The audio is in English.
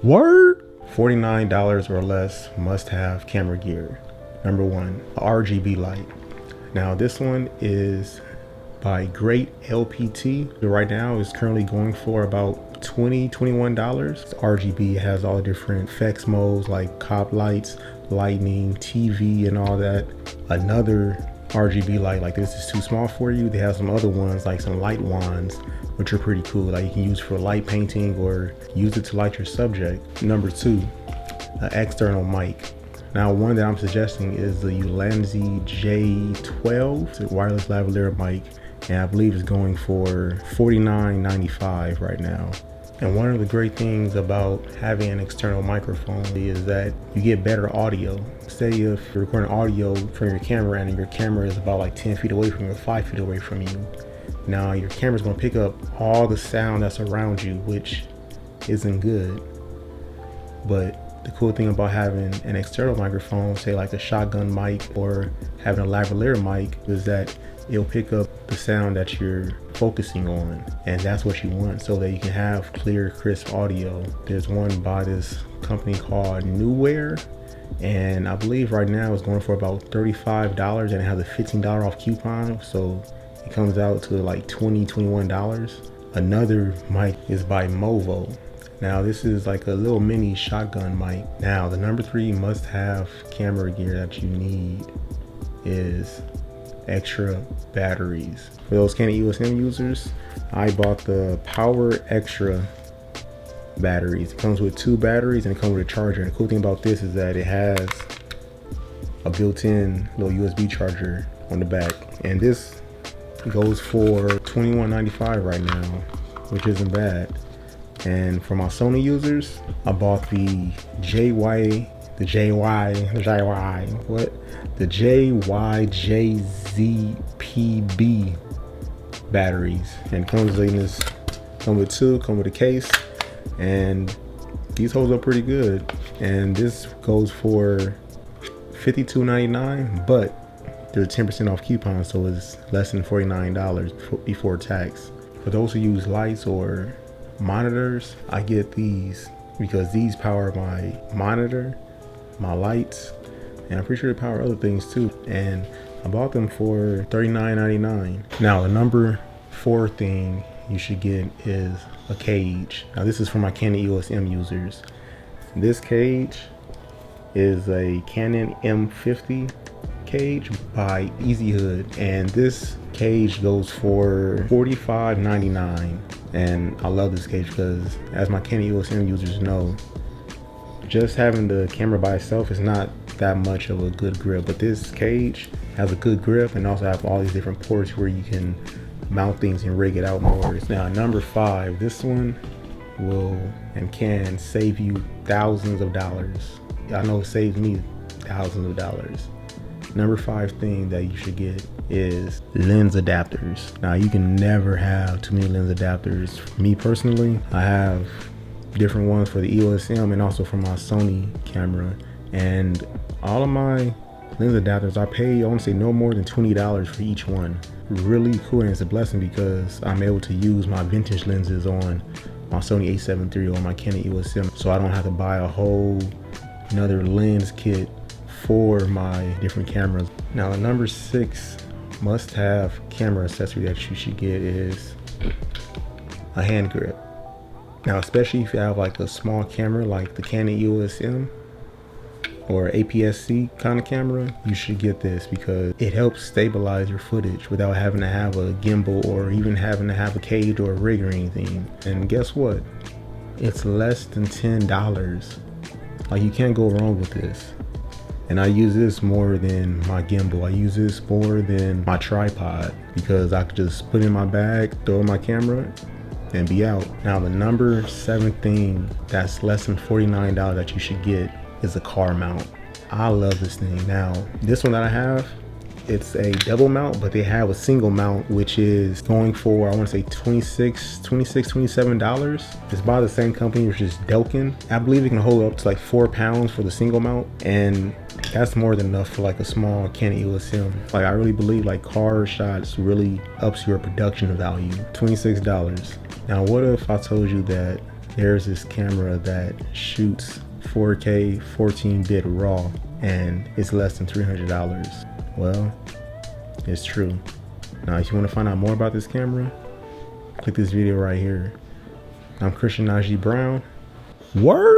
Word? $49 or less must have camera gear. Number one, a RGB light. Now this one is by Great LPT. Right now it's currently going for about $21. It's RGB. It has all different effects modes like cop lights, lightning, TV, and all that. Another RGB light like this is too small for you. They have some other ones like some light wands, which are pretty cool. Like you can use for light painting or use it to light your subject. Number two, an external mic. Now one that I'm suggesting is the Ulanzi J12. It's a wireless lavalier mic, and I believe it's going for $49.95 right now. And one of the great things about having an external microphone is that you get better audio. Say if you're recording audio from your camera and your camera is about like 10 feet away from you or 5 feet away from you. Now your camera's gonna pick up all the sound that's around you, which isn't good. But the cool thing about having an external microphone, say like a shotgun mic or having a lavalier mic, is that it'll pick up the sound that you're focusing on, and that's what you want, so that you can have clear, crisp audio. There's one by this company called Newware, and I believe right now it's going for about $35, and it has a $15 off coupon, so it comes out to like $21. Another mic is by Movo. Now this is like a little mini shotgun mic. Now the number three must-have camera gear that you need is extra batteries. For those Canon Eos M users, I bought the Power Extra batteries. It comes with 2 batteries and it comes with a charger. And the cool thing about this is that it has a built-in little USB charger on the back, and this goes for $21.95 right now, which isn't bad. And for my Sony users, I bought the JYJZPB batteries, and comes in this, come with 2, come with a case, and these hold up pretty good. And this goes for $52.99, but there's a 10% off coupon, so it's less than $49 before tax. For those who use lights or monitors, I get these because these power my monitor, my lights, and I'm pretty sure they power other things too. And I bought them for $39.99. Now the number 4 thing you should get is a cage. Now this is for my Canon EOS M users. This cage is a Canon M50 cage by Easy Hood, and this cage goes for $45.99. And I love this cage because, as my Canon EOS M users know, just having the camera by itself is not that much of a good grip, but this cage has a good grip and also have all these different ports where you can mount things and rig it out more. Now number 5, this one will and can save you thousands of dollars. I know it saves me thousands of dollars. Number 5 thing that you should get is lens adapters. Now you can never have too many lens adapters. Me personally, I have different ones for the EOS M and also for my Sony camera, and all of my lens adapters I pay, I want to say, no more than $20 for each one. Really cool, and it's a blessing because I'm able to use my vintage lenses on my Sony A7 III or my Canon EOS M, so I don't have to buy a whole another lens kit for my different cameras. Now the number 6 must-have camera accessory that you should get is a hand grip. Now especially if you have like a small camera like the Canon EOS M or APS-C kind of camera, you should get this because it helps stabilize your footage without having to have a gimbal or even having to have a cage or a rig or anything. And guess what? It's less than $10. Like, you can't go wrong with this. And I use this more than my gimbal. I use this more than my tripod because I could just put it in my bag, throw in my camera, and be out. Now the number 7 thing that's less than $49 that you should get is a car mount. I love this thing. Now this one that I have, it's a double mount, but they have a single mount which is going for, I want to say $27. It's by the same company, which is Delkin. I believe it can hold up to like 4 pounds for the single mount, and that's more than enough for like a small Canon EOS M. Like, I really believe like car shots really ups your production value. $26. Now what if I told you that there's this camera that shoots 4K 14-bit RAW and it's less than $300. Well, it's true. Now, if you want to find out more about this camera, click this video right here. I'm Christian Najee Brown. Word!